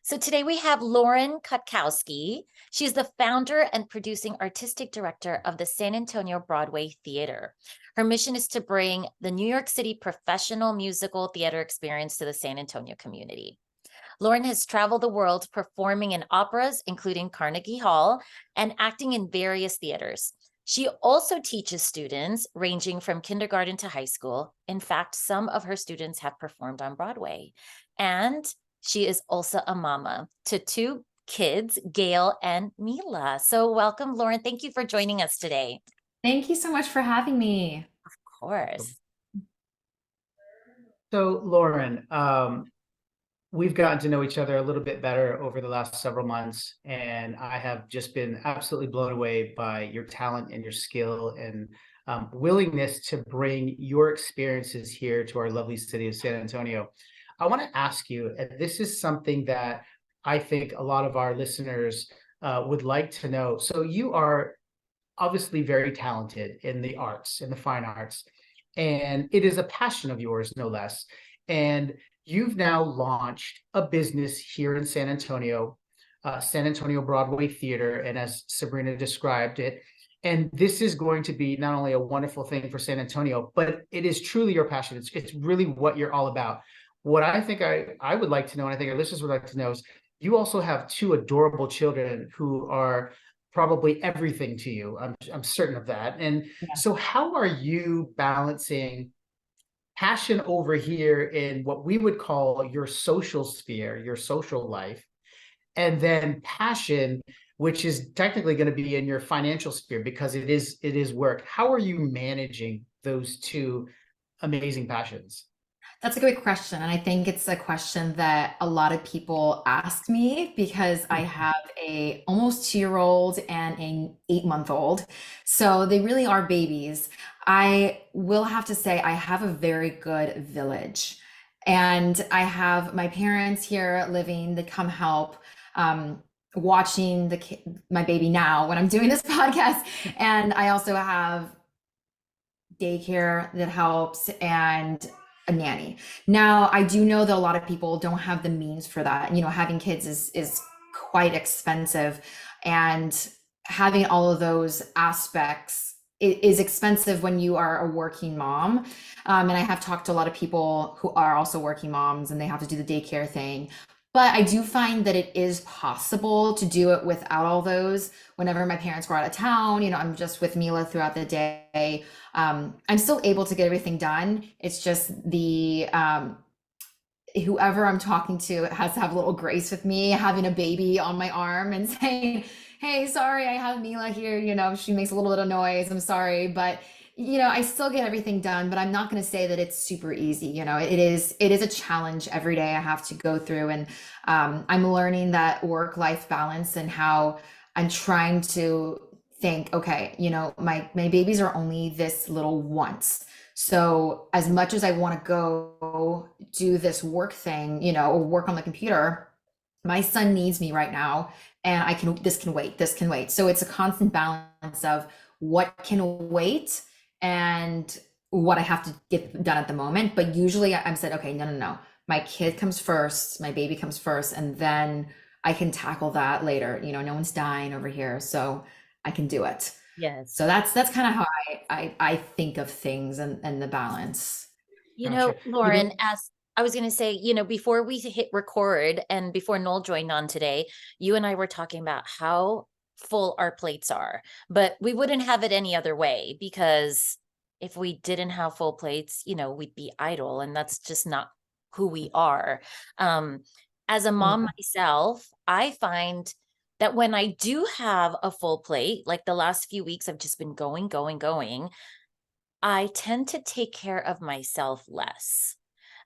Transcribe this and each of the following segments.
So today we have Lauren Kotkowski. She's the founder and producing artistic director of the San Antonio Broadway Theatre. Her mission is to bring the New York City professional musical theater experience to the San Antonio community. Lauren has traveled the world performing in operas, including Carnegie Hall, and acting in various theaters. She also teaches students ranging from kindergarten to high school. In fact, some of her students have performed on Broadway. And she is also a mama to two kids, Gail and Mila. So welcome, Lauren. Thank you for joining us today. Thank you so much for having me. Of course. So, Lauren, we've gotten to know each other a little bit better over the last several months, and I have just been absolutely blown away by your talent and your skill and willingness to bring your experiences here to our lovely city of San Antonio. I want to ask you, and this is something that I think a lot of our listeners would like to know. So you are obviously very talented in the arts, in the fine arts, and it is a passion of yours, no less. And you've now launched a business here in San Antonio, San Antonio Broadway Theatre, and as Sabrina described it, and this is going to be not only a wonderful thing for San Antonio, but it is truly your passion. It's really what you're all about. What I think I would like to know, and I think our listeners would like to know, is you also have two adorable children who are probably everything to you. I'm certain of that. And so how are you balancing passion over here in what we would call your social sphere, your social life, and then passion, which is technically going to be in your financial sphere because it is work? How are you managing those two amazing passions? That's a great question. And I think it's a question that a lot of people ask me because I have a almost 2-year-old and an 8-month-old. So they really are babies. I will have to say I have a very good village. And I have my parents here living, they come help, watching my baby now when I'm doing this podcast. And I also have daycare that helps and a nanny. Now, I do know that a lot of people don't have the means for that. You know, having kids is quite expensive, and having all of those aspects is expensive when you are a working mom. And I have talked to a lot of people who are also working moms and they have to do the daycare thing. But I do find that it is possible to do it without all those. Whenever my parents go out of town, you know, I'm just with Mila throughout the day. I'm still able to get everything done. It's just the whoever I'm talking to has to have a little grace with me having a baby on my arm and saying, "Hey, sorry, I have Mila here. You know, she makes a little bit of noise. I'm sorry, but." You know, I still get everything done, but I'm not going to say that it's super easy. You know, it is a challenge every day I have to go through, and I'm learning that work-life balance and how I'm trying to think, okay, you know, my babies are only this little once. So as much as I want to go do this work thing, you know, or work on the computer, my son needs me right now, and this can wait, this can wait. So it's a constant balance of what can wait and what I have to get done at the moment. But usually I'm said, okay, no. My kid comes first, my baby comes first, and then I can tackle that later. You know, no one's dying over here, so I can do it. Yes. So that's kind of how I think of things and the balance. You Gotcha. know, Lauren, as I was going to say, you know, before we hit record and before Noel joined on today, you and I were talking about how full our plates are, but we wouldn't have it any other way, because if we didn't have full plates, you know, we'd be idle, and that's just not who we are. As a mom myself, I find that when I do have a full plate, like the last few weeks, I've just been going, I tend to take care of myself less.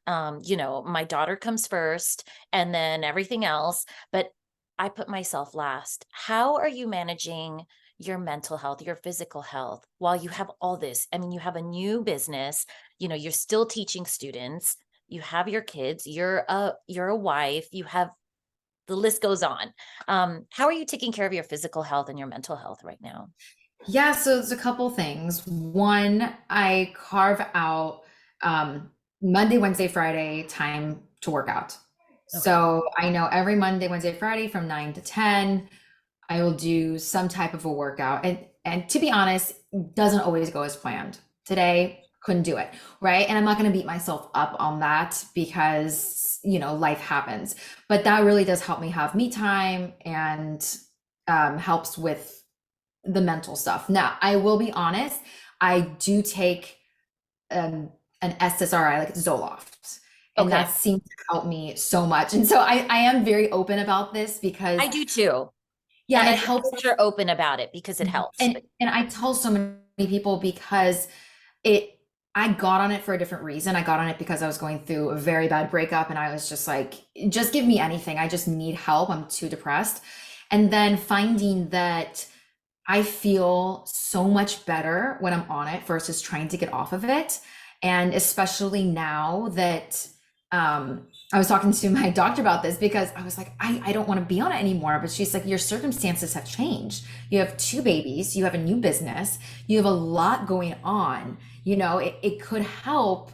You know, my daughter comes first and then everything else, but I put myself last. How are you managing your mental health, your physical health while you have all this? I mean, you have a new business, you know, you're still teaching students, you have your kids, you're a wife, you have, the list goes on. How are you taking care of your physical health and your mental health right now? Yeah, so there's a couple things. One, I carve out Monday, Wednesday, Friday time to work out. Okay. So I know every Monday, Wednesday, Friday from 9 to 10, I will do some type of a workout. And to be honest, doesn't always go as planned. Today, couldn't do it, right? And I'm not going to beat myself up on that because, life happens. But that really does help me have me time and helps with the mental stuff. Now, I will be honest, I do take an SSRI, like Zoloft. And Okay. that seems to help me so much. And so I am very open about this because I do too. yeah, And it I helps. love that you're open about it because it helps. And I tell so many people because it I got on it for a different reason. I got on it because I was going through a very bad breakup and I was just like, just give me anything. I just need help. I'm too depressed. And then finding that I feel so much better when I'm on it versus trying to get off of it. And especially now that I was talking to my doctor about this because I was like, I don't want to be on it anymore. But she's like, your circumstances have changed. You have 2 babies, you have a new business, you have a lot going on. It could help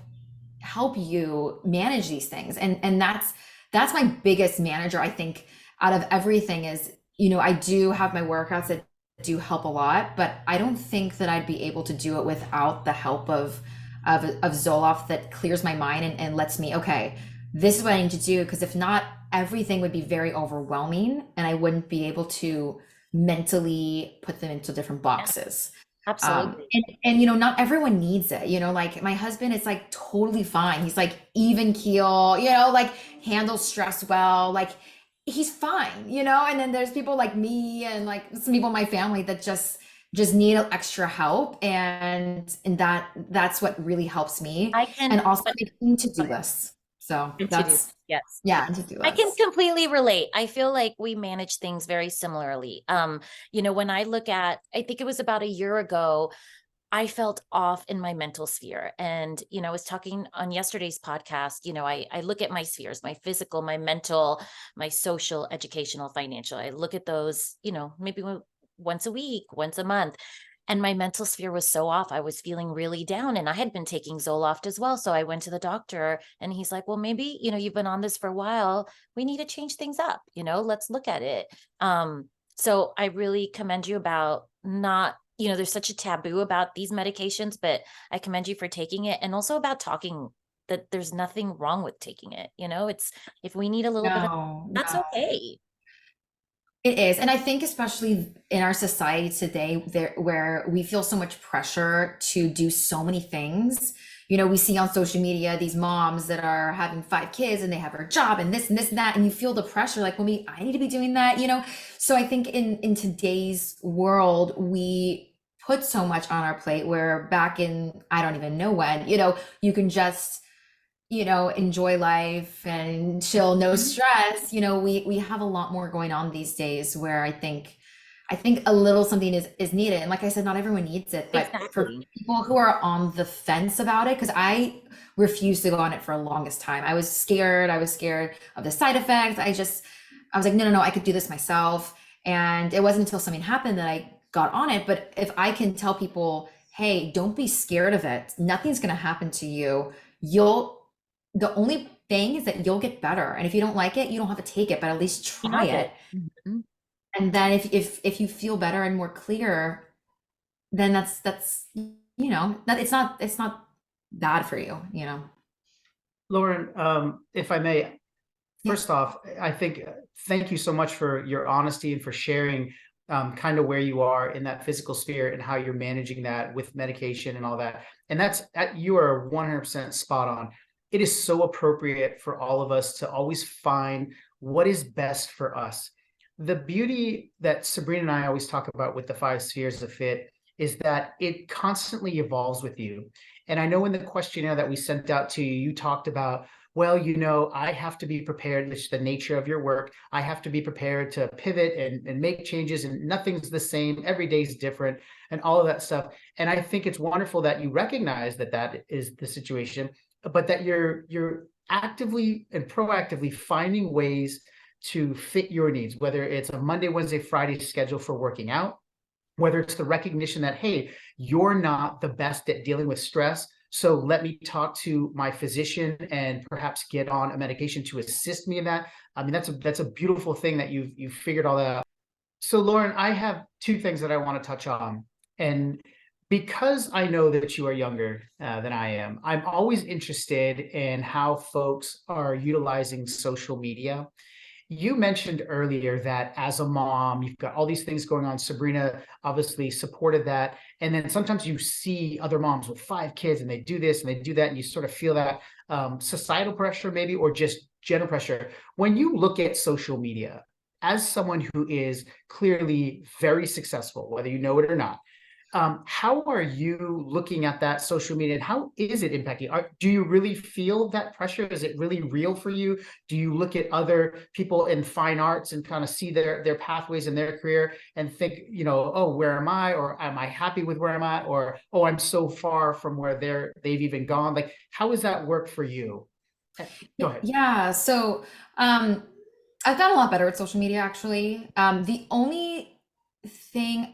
you manage these things. And that's my biggest manager, I think, out of everything is, I do have my workouts that do help a lot, but I don't think that I'd be able to do it without the help of Zoloft that clears my mind and lets me, okay, this is what I need to do. Because if not, everything would be very overwhelming and I wouldn't be able to mentally put them into different boxes. Absolutely. And not everyone needs it. Like my husband is like totally fine. He's like even keel, like handles stress well, like he's fine, and then there's people like me and like some people in my family that just need extra help, and that's what really helps me. I can, And also making to-do lists. So to-do, yes. yeah, to-do I can lists. completely relate. I feel like we manage things very similarly. When I look at, I think it was about a year ago, I felt off in my mental sphere. And, I was talking on yesterday's podcast, I look at my spheres, my physical, my mental, my social, educational, financial. I look at those, maybe once a week, once a month. And my mental sphere was so off. I was feeling really down and I had been taking Zoloft as well. So I went to the doctor and he's like, well, maybe, you've been on this for a while. We need to change things up, let's look at it. So I really commend you about not, there's such a taboo about these medications, but I commend you for taking it, and also about talking that there's nothing wrong with taking it. It's, if we need a little bit of, that's No. okay. It is. And I think especially in our society today, where we feel so much pressure to do so many things. We see on social media these moms that are having 5 kids and they have her job and this and this and that, and you feel the pressure like, well, I need to be doing that, So I think in today's world, we put so much on our plate where back in, I don't even know when, you can just enjoy life and chill, no stress. We have a lot more going on these days where I think a little something is needed. And like I said, not everyone needs it, but for Exactly. people who are on the fence about it, because I refused to go on it for the longest time. I was scared. I was scared of the side effects. I was like, no, I could do this myself. And it wasn't until something happened that I got on it. But if I can tell people, hey, don't be scared of it. Nothing's going to happen to you. The only thing is that you'll get better. And if you don't like it, you don't have to take it, but at least try it. Mm-hmm. And then if you feel better and more clear, then that's that it's not bad for you. Lauren, if I may, Yeah. first off, I think thank you so much for your honesty and for sharing kind of where you are in that physical sphere and how you're managing that with medication and all that. And you are 100% spot on. It is so appropriate for all of us to always find what is best for us. The beauty that Sabrina and I always talk about with the 5 spheres of fit is that it constantly evolves with you. And I know in the questionnaire that we sent out to you, you talked about, well, I have to be prepared. It's the nature of your work. I have to be prepared to pivot and make changes, and nothing's the same. Every day is different and all of that stuff. And I think it's wonderful that you recognize that that is the situation, but that you're actively and proactively finding ways to fit your needs, whether it's a Monday, Wednesday, Friday schedule for working out, whether it's the recognition that, hey, you're not the best at dealing with stress, So let me talk to my physician and perhaps get on a medication to assist me in that. I mean, that's a beautiful thing that you've figured all that out. So Lauren, I have two things that I want to touch on. And because I know that you are younger than I am, I'm always interested in how folks are utilizing social media. You mentioned earlier that as a mom, you've got all these things going on. Sabrina obviously supported that. And then sometimes you see other moms with 5 kids and they do this and they do that. And you sort of feel that societal pressure maybe, or just general pressure. When you look at social media, as someone who is clearly very successful, whether you know it or not, how are you looking at that social media and how is it impacting? Do you really feel that pressure? Is it really real for you? Do you look at other people in fine arts and kind of see their pathways in their career and think, you know, oh, where am I? Or am I happy with where I'm at? Or, oh, I'm so far from where they've even gone. Like, how does that work for you? Go ahead. Yeah, so I've gotten a lot better at social media actually. The only thing,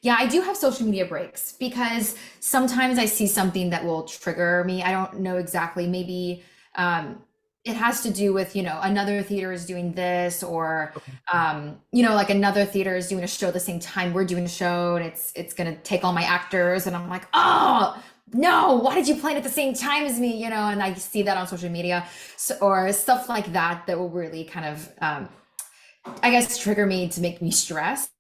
yeah, I do have social media breaks because sometimes I see something that will trigger me. I don't know exactly, maybe it has to do with, another theater is doing this, or like another theater is doing a show at the same time we're doing a show, and it's gonna take all my actors, and I'm like, oh no, why did you plan at the same time as me? And I see that on social media, so, or stuff like that will really kind of I guess trigger me to make me stressed.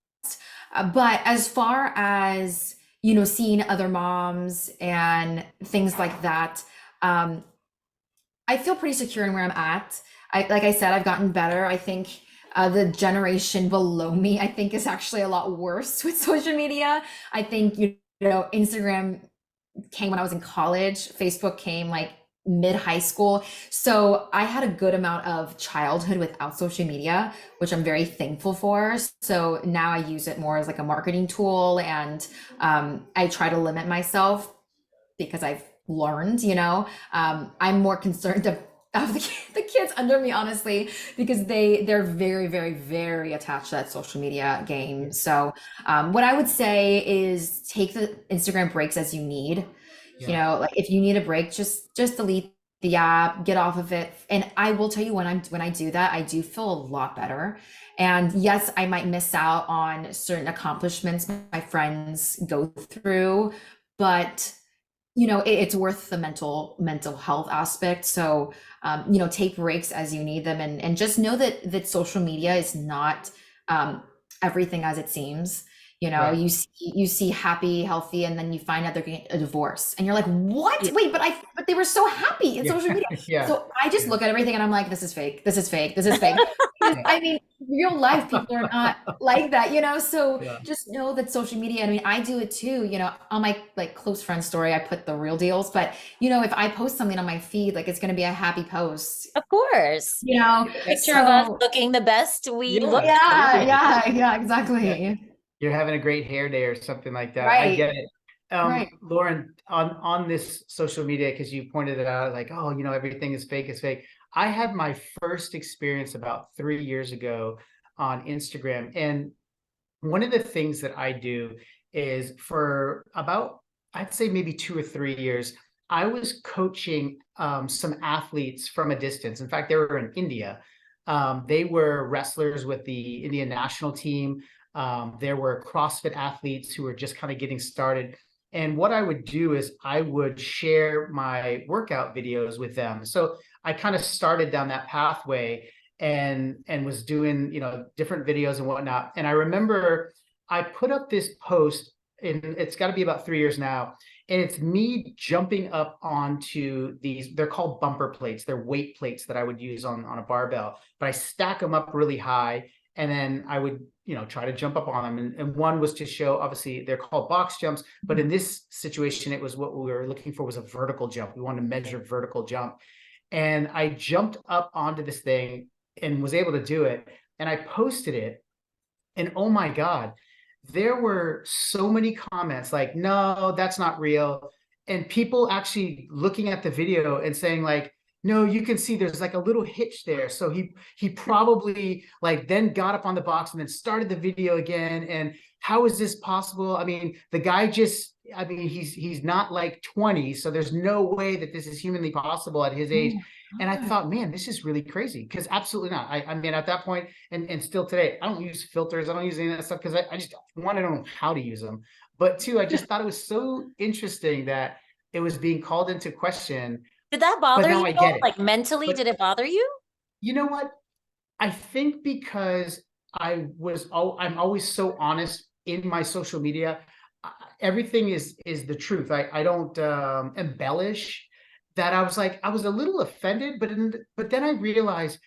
But as far as, seeing other moms and things like that, I feel pretty secure in where I'm at. Like I said, I've gotten better. I think the generation below me, I think, is actually a lot worse with social media. I think, Instagram came when I was in college. Facebook came like mid high school. So I had a good amount of childhood without social media, which I'm very thankful for. So now I use it more as like a marketing tool, and I try to limit myself because I've learned, I'm more concerned of the kids under me, honestly, because they're very, very, very attached to that social media game. So what I would say is take the Instagram breaks as you need. Like if you need a break, just delete the app, get off of it. And I will tell you, when I do that, I do feel a lot better. And yes, I might miss out on certain accomplishments my friends go through, but it's worth the mental health aspect. So take breaks as you need them, and just know that social media is not everything as it seems. Right. You see happy, healthy, and then you find out they're getting a divorce, and you're like, what? Wait, but they were so happy in social media. Yeah. So I just look at everything and I'm like, this is fake. This is fake. This is fake. I mean, real life people are not like that, So Yeah. just know that social media, I mean, I do it too, on my like close friend story, I put the real deals, but if I post something on my feed, like it's going to be a happy post, Of course. Picture of us looking the best we look. Yeah, exactly. Yeah. You're having a great hair day or something like that. I Right. get it. Right. Lauren, on this social media, because you pointed it out, like, oh, everything is fake, it's fake. I had my first experience about 3 years ago on Instagram. And one of the things that I do is, for about, I'd say maybe 2 or 3 years, I was coaching some athletes from a distance. In fact, they were in India. They were wrestlers with the Indian national team. There were CrossFit athletes who were just kind of getting started. And what I would do is I would share my workout videos with them. So I kind of started down that pathway and was doing, different videos and whatnot. And I remember I put up this post, and it's got to be about 3 years now. And it's me jumping up onto these, they're called bumper plates. They're weight plates that I would use on a barbell, but I stack them up really high. And then I would, try to jump up on them. And one was to show, obviously they're called box jumps, but in this situation, it was what we were looking for was a vertical jump. We wanted to measure vertical jump. And I jumped up onto this thing and was able to do it. And I posted it. And oh my God, there were so many comments like, no, that's not real. And people actually looking at the video and saying like, No, you can see there's like a little hitch there. So he probably like then got up on the box and then started the video again. And how is this possible? I mean, the guy just, I mean, he's not like 20, so there's no way that this is humanly possible at his age. Oh And I my God. thought, man, this is really crazy, because absolutely not. I mean, at that point, and still today, I don't use filters, I don't use any of that stuff, because I just, one, I don't know how to use them. But two, I just thought it was so interesting that it was being called into question. Did that But bother now you I though? get it. Like mentally, But did it bother you? you know what? I think because I'm always so honest in my social media. Everything is the truth. I don't embellish. That I was a little offended, but then I realized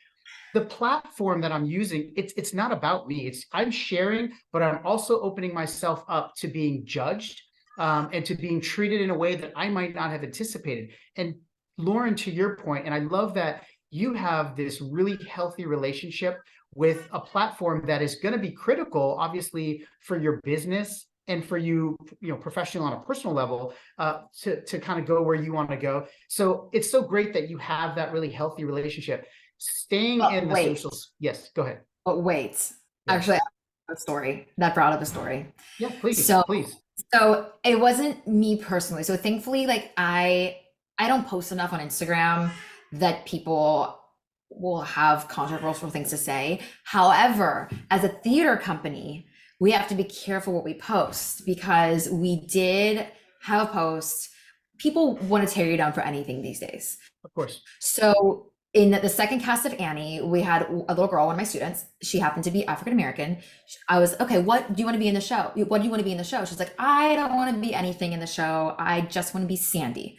the platform that I'm using, it's not about me. I'm sharing, but I'm also opening myself up to being judged, and to being treated in a way that I might not have anticipated. And Lauren, to your point, and I love that you have this really healthy relationship with a platform that is going to be critical, obviously, for your business and for you, professional on a personal level, to kind of go where you want to go. So it's so great that you have that really healthy relationship. Staying But in the wait, socials. Yes, go ahead. but wait. Yeah. Actually, I have a story that brought up a story. Yeah, please, So, please. so it wasn't me personally. So thankfully, like I don't post enough on Instagram that people will have controversial things to say. However, as a theater company, we have to be careful what we post, because we did have a post. People want to tear you down for anything these days. Of course. So in the second cast of Annie, we had a little girl, one of my students. She happened to be African American. I was, okay, what do you want to be in the show? What do you want to be in the show? She's like, I don't want to be anything in the show. I just want to be Sandy.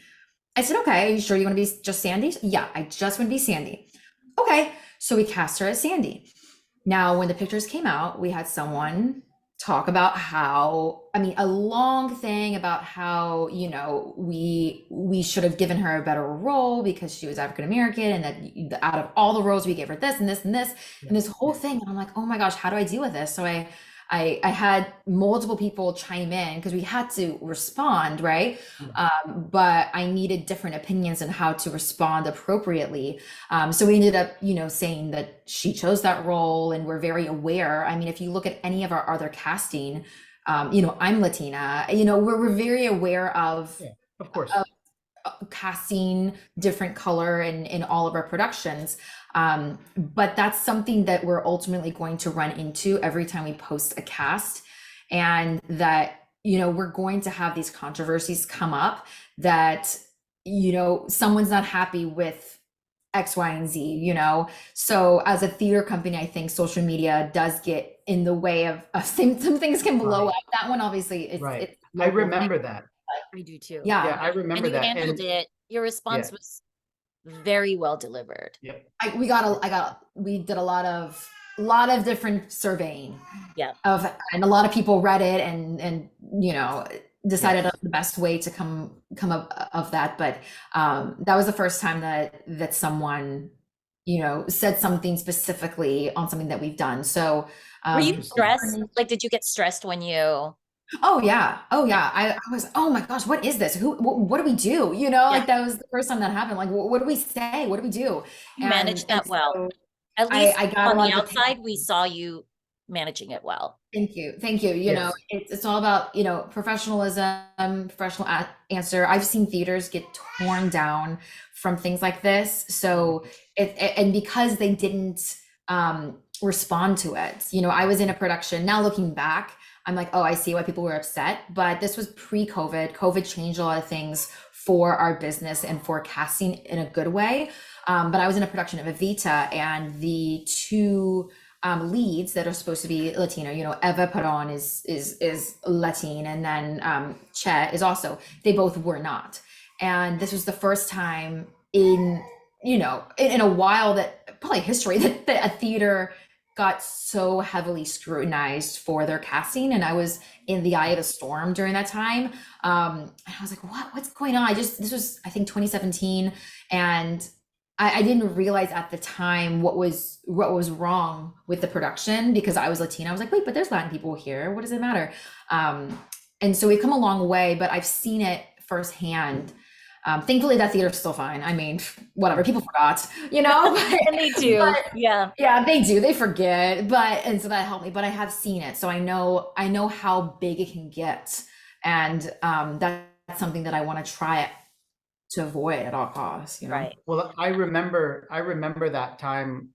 I said, okay, are you sure you want to be just Sandy? Yeah, I just want to be Sandy. Okay, so we cast her as Sandy. Now, when the pictures came out, we had someone talk about how, I mean, a long thing about how, we should have given her a better role because she was African American, and that out of all the roles we gave her this and this and this and this whole thing. And I'm like, oh my gosh, how do I deal with this? So I had multiple people chime in because we had to respond, right? But I needed different opinions on how to respond appropriately. So we ended up, saying that she chose that role, and we're very aware. I mean, if you look at any of our other casting, I'm Latina, we're very aware of, Yeah, of course. Casting different color in all of our productions. But that's something that we're ultimately going to run into every time we post a cast, and that, we're going to have these controversies come up that, someone's not happy with X, Y, and Z, So as a theater company, I think social media does get in the way of some things can blow Right. up. That one, obviously, it's Right. I local. remember that. I do too. Yeah. Yeah, I And remember you that. handled And it. Your response yeah, was very well delivered. yep. We did a lot of different surveying Yeah. and a lot of people read it and decided on the best way to come up of that. But that was the first time that someone, said something specifically on something that we've done. So Were you stressed? Like, did you get stressed when you? Oh yeah. I was, oh my gosh, what is this? What do we do? Like that was the first time that happened. Like, what do we say? What do we do? You managed that well. So At least I got on a lot the of outside, we saw you managing it well. Thank you. Yes. It's all about, professionalism, professional answer. I've seen theaters get torn down from things like this. So and because they didn't respond to it, I was in a production. Now looking back, I'm like, oh, I see why people were upset. But this was pre-COVID. COVID changed a lot of things for our business and for casting in a good way. But I was in a production of Evita, and the two leads that are supposed to be Latino, Eva Peron is Latin, and then Che is also, they both were not. And this was the first time in a while, that probably history, that a theater got so heavily scrutinized for their casting. And I was in the eye of the storm during that time. And I was like, what's going on? This was, I think, 2017. And I didn't realize at the time what was wrong with the production, because I was Latina. I was like, wait, but there's Latin people here. What does it matter? And so we've come a long way, but I've seen it firsthand. Thankfully, that theater's still fine. I mean, whatever, people forgot, you know, And they do. but Yeah. yeah, they do, they forget, and so that helped me, but I have seen it. So I know how big it can get. And that's something that I want to try to avoid at all costs, you know? Right. Well, I remember that time,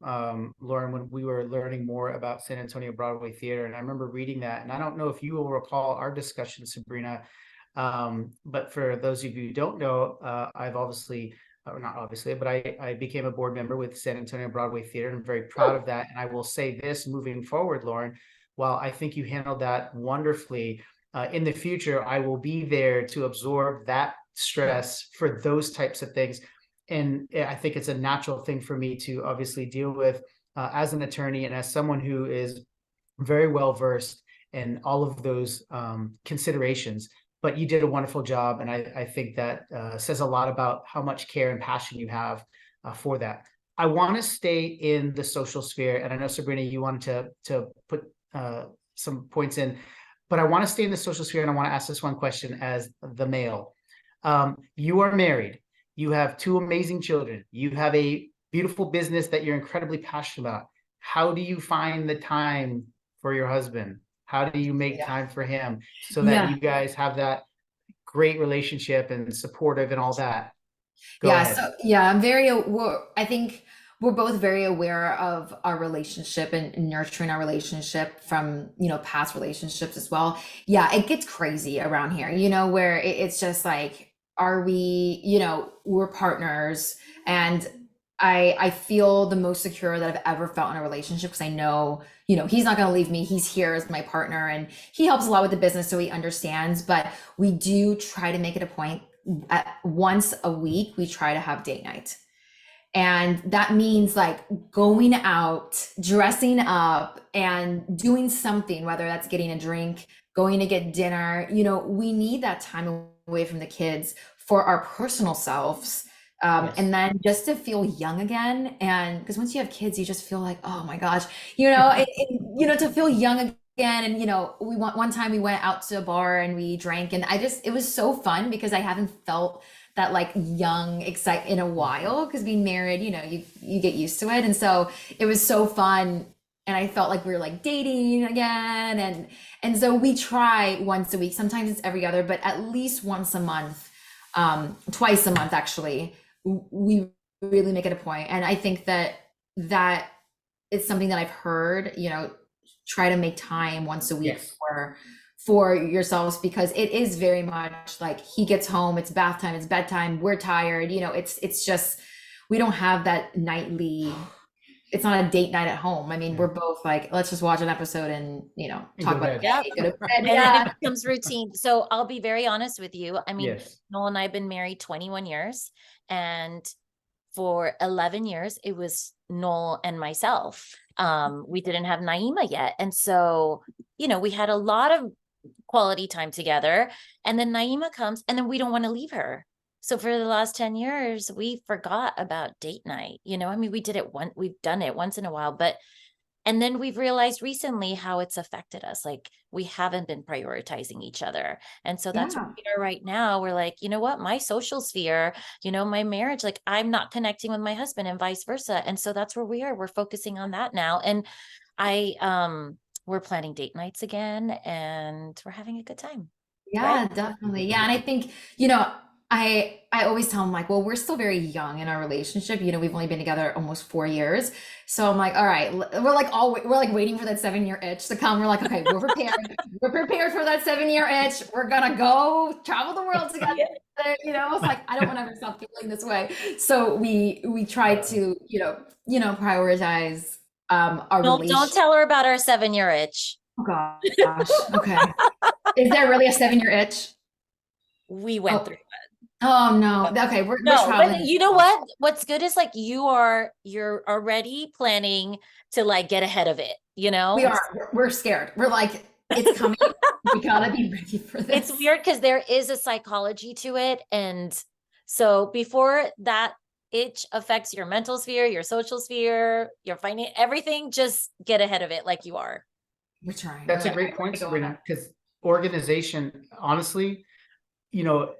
Lauren, when we were learning more about San Antonio Broadway Theatre, and I remember reading that, and I don't know if you will recall our discussion, Sabrina, but for those of you who don't know, I've obviously, or not obviously, but I became a board member with San Antonio Broadway Theatre, and I'm very proud of that. And I will say this moving forward, Lauren, while I think you handled that wonderfully, in the future, I will be there to absorb that stress for those types of things. And I think it's a natural thing for me to obviously deal with as an attorney and as someone who is very well versed in all of those considerations. But you did a wonderful job, and I think that says a lot about how much care and passion you have for that. I want to stay in the social sphere, and I know, Sabrina, you wanted to put some points in, but I want to stay in the social sphere, and I want to ask this one question as the male. You are married. You have two amazing children. You have a beautiful business that you're incredibly passionate about. How do you find the time for your husband? How do you make time for him so that you guys have that great relationship and supportive and all that? Go ahead. So I think we're both very aware of our relationship and nurturing our relationship from, you know, past relationships as well. Yeah, it gets crazy around here, you know, where it's just like, are we, you know, we're partners, and I feel the most secure that I've ever felt in a relationship because I know, you know, he's not going to leave me. He's here as my partner, and he helps a lot with the business, so he understands. But we do try to make it a point once a week, we try to have date night. And that means like going out, dressing up, and doing something, whether that's getting a drink, going to get dinner. You know, we need that time away from the kids for our personal selves. And then just to feel young again. And because once you have kids, you just feel like, oh my gosh, you know, you know, to feel young again. And, you know, one time we went out to a bar and we drank, and it was so fun because I haven't felt that like young excite in a while, because being married, you know, you get used to it. And so it was so fun. And I felt like we were like dating again. And so we try once a week. Sometimes it's every other, but at least once a month, twice a month, actually, we really make it a point. And I think that it's something that I've heard, you know, try to make time once a week for yourselves, because it is very much like he gets home, it's bath time, it's bedtime, we're tired, you know, it's just, we don't have that nightly, it's not a date night at home. I mean, we're both like, let's just watch an episode and, you know, talk about it. And then it becomes routine. So I'll be very honest with you. I mean, Noel and I have been married 21 years, and for 11 years, it was Noel and myself. We didn't have Naima yet. And so, you know, we had a lot of quality time together, and then Naima comes, and then we don't want to leave her. So for the last 10 years, we forgot about date night. You know, I mean, we've done it once in a while, and then we've realized recently how it's affected us. Like, we haven't been prioritizing each other. And so that's where we are right now. We're like, you know what, my social sphere, you know, my marriage, like I'm not connecting with my husband and vice versa. And so that's where we are. We're focusing on that now. And we're planning date nights again, and we're having a good time. Yeah, definitely. Yeah. And I think, you know, I always tell them like, well, we're still very young in our relationship. You know, we've only been together almost 4 years. So I'm like, all right, we're like waiting for that 7-year itch to come. We're like, okay, we're prepared. We're prepared for that 7-year itch. We're gonna go travel the world together. You know, it's like, I don't want to ever stop feeling this way. So we try to, you know, prioritize our relationship. Don't tell her about our 7-year itch. Oh gosh. Okay. Is there really a 7-year itch? We went through it. Oh no. Okay, we're traveling. But you know what? What's good is like you're already planning to like get ahead of it, you know? We're scared. We're like, it's coming. We gotta be ready for this. It's weird because there is a psychology to it. And so before that itch affects your mental sphere, your social sphere, your finance, everything, just get ahead of it like you are. We're trying. That's a great point, Sabrina, because organization, honestly, you know,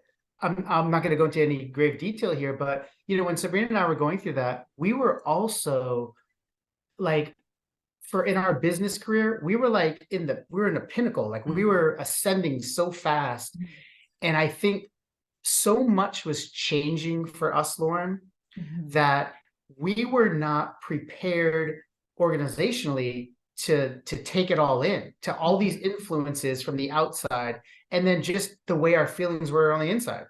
I'm not going to go into any grave detail here, but you know, when Sabrina and I were going through that, we were also like, in our business career, we were like we were in a pinnacle, like we were ascending so fast. And I think so much was changing for us, Lauren, that we were not prepared organizationally to take it all in, to all these influences from the outside, and then just the way our feelings were on the inside.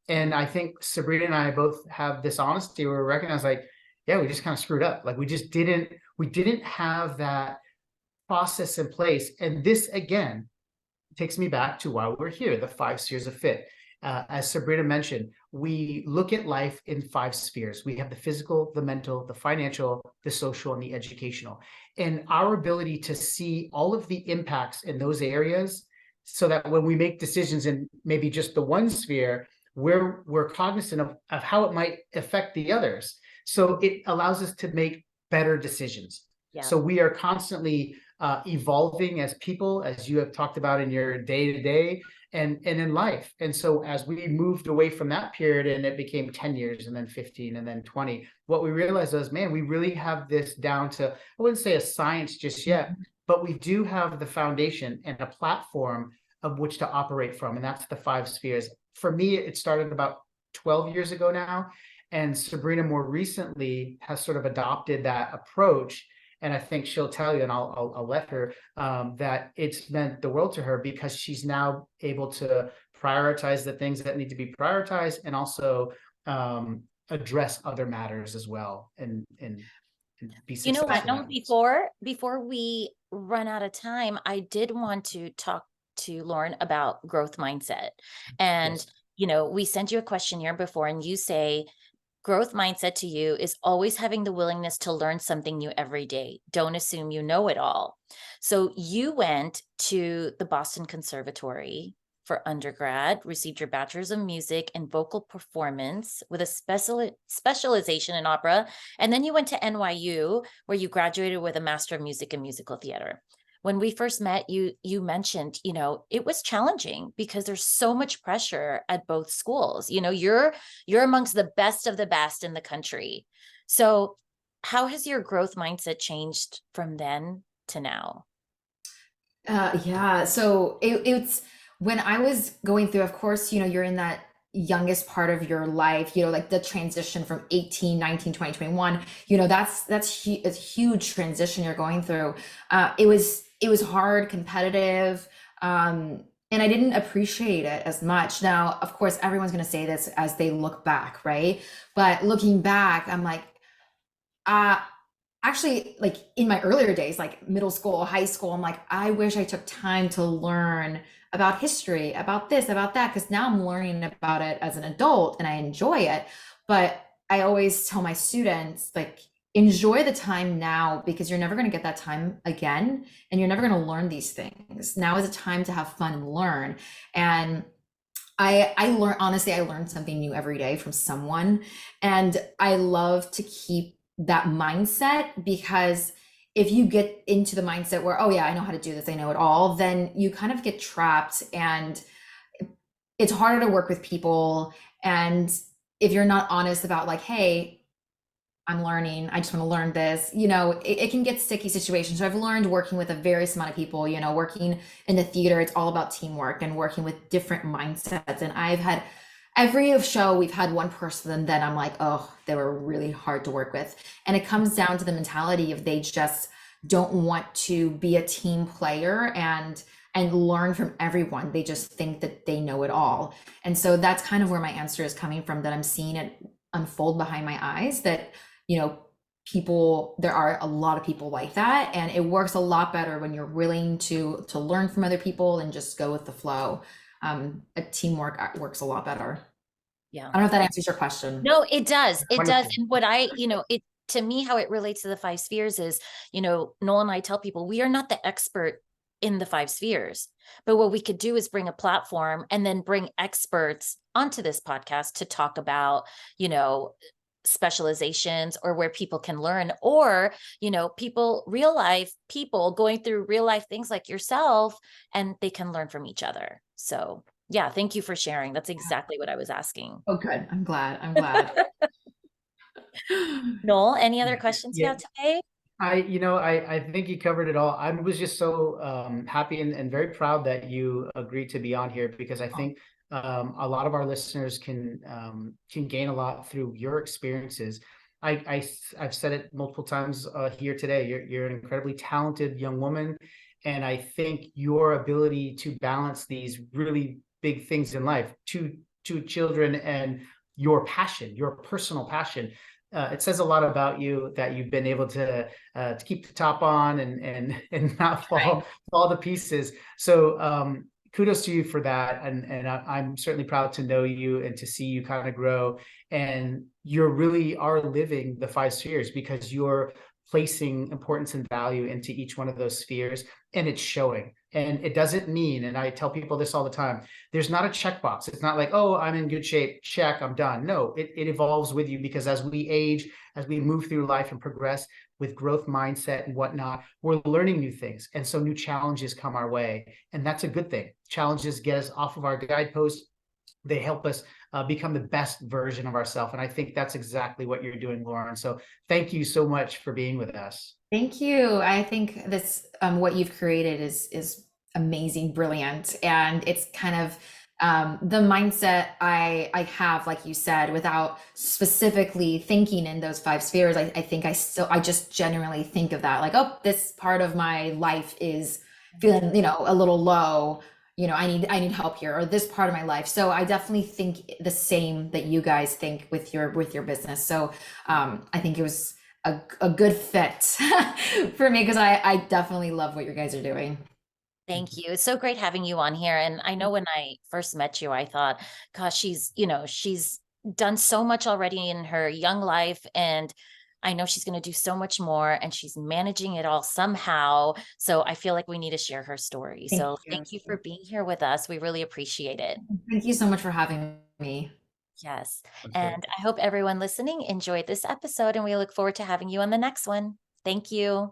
And I think Sabrina and I both have this honesty where we recognize, like, yeah, we just kind of screwed up. Like we didn't have that process in place. And this again takes me back to why we're here, the 5 spheres of fit. As Sabrina mentioned, we look at life in 5 spheres. We have the physical, the mental, the financial, the social, and the educational. And our ability to see all of the impacts in those areas, so that when we make decisions in maybe just the one sphere, we're cognizant of how it might affect the others. So it allows us to make better decisions. Yeah. So we are constantly evolving as people, as you have talked about in your day-to-day and in life. And so as we moved away from that period and it became 10 years and then 15 and then 20, what we realized was, man, we really have this down to, I wouldn't say a science just yet, but we do have the foundation and a platform of which to operate from. And that's the 5 spheres. For me, it started about 12 years ago now. And Sabrina more recently has sort of adopted that approach. And I think she'll tell you, and I'll let her, that it's meant the world to her, because she's now able to prioritize the things that need to be prioritized, and also address other matters as well, and be You know successful. what? No, before we run out of time, I did want to talk to Lauren about growth mindset. And Yes. you know, we sent you a questionnaire before, and you say growth mindset to you is always having the willingness to learn something new every day. Don't assume you know it all. So you went to the Boston Conservatory for undergrad, received your bachelor's of music and vocal performance with a specialization in opera. And then you went to NYU, where you graduated with a master of music and musical theater. When we first met, you mentioned, you know, it was challenging because there's so much pressure at both schools. You know, you're amongst the best of the best in the country. So how has your growth mindset changed from then to now? Yeah, so it's when I was going through, of course, you know, you're in that youngest part of your life, you know, like the transition from 18, 19, 20, 21, you know, that's a huge transition you're going through. It was hard, competitive, and I didn't appreciate it as much. Now, of course, everyone's going to say this as they look back, right? But looking back, I'm like, uh, actually, like in my earlier days, like middle school, high school, I'm like, I wish I took time to learn about history, about this, about that, because now I'm learning about it as an adult and I enjoy it. But I always tell my students, like, enjoy the time now, because you're never going to get that time again, and you're never going to learn these things. Now is a time to have fun and learn. And I learn, honestly, I learn something new every day from someone, and I love to keep that mindset, because if you get into the mindset where, oh yeah, I know how to do this, I know it all, then you kind of get trapped, and it's harder to work with people. And if you're not honest about like, hey, I'm learning, I just want to learn this, you know, it can get sticky situations. So I've learned working with a various amount of people, you know, working in the theater, it's all about teamwork and working with different mindsets. And I've had every show, we've had one person that I'm like, oh, they were really hard to work with. And it comes down to the mentality of they just don't want to be a team player and learn from everyone. They just think that they know it all. And so that's kind of where my answer is coming from, that I'm seeing it unfold behind my eyes, that, you know, there are a lot of people like that, and it works a lot better when you're willing to learn from other people and just go with the flow. A teamwork works a lot better. Yeah. I don't know if that answers your question. No, it does. It does. Wonderful. And what it to me, how it relates to the 5 spheres is, you know, Noel and I tell people we are not the expert in the 5 spheres, but what we could do is bring a platform and then bring experts onto this podcast to talk about, you know, specializations or where people can learn, or, you know, real life people going through real life things like yourself, and they can learn from each other. So Yeah, thank you for sharing. That's exactly what I was asking. Oh, good. I'm glad. I'm glad. Noel, any other Yeah, questions yeah. about today? I think you covered it all. I was just so happy and very proud that you agreed to be on here, because I think a lot of our listeners can gain a lot through your experiences. I've said it multiple times here today. You're an incredibly talented young woman, and I think your ability to balance these really big things in life, two children, and your passion, your personal passion, it says a lot about you that you've been able to keep the top on and not fall to pieces. So kudos to you for that, and I'm certainly proud to know you and to see you kind of grow. And you really are living the 5 spheres, because you're placing importance and value into each one of those spheres, and it's showing. And it doesn't mean, and I tell people this all the time, there's not a checkbox. It's not like, oh, I'm in good shape, check, I'm done. No, it evolves with you, because as we age, as we move through life and progress with growth mindset and whatnot, we're learning new things. And so new challenges come our way. And that's a good thing. Challenges get us off of our guideposts. They help us become the best version of ourselves. And I think that's exactly what you're doing, Lauren. So thank you so much for being with us. Thank you. I think this what you've created is amazing, brilliant, and it's kind of the mindset I have, like you said, without specifically thinking in those 5 spheres. I think I just genuinely think of that, like, oh, this part of my life is feeling, a little low. I need help here, or this part of my life. So I definitely think the same that you guys think with your business. So I think it was a good fit for me, because I definitely love what you guys are doing. Thank you. It's so great having you on here. And I know when I first met you, I thought, gosh, she's done so much already in her young life. And I know she's going to do so much more, and she's managing it all somehow. So I feel like we need to share her story. Thank So you. thank you for being here with us. We really appreciate it. Thank you so much for having me. Yes. That's great. And I hope everyone listening enjoyed this episode, and we look forward to having you on the next one. Thank you.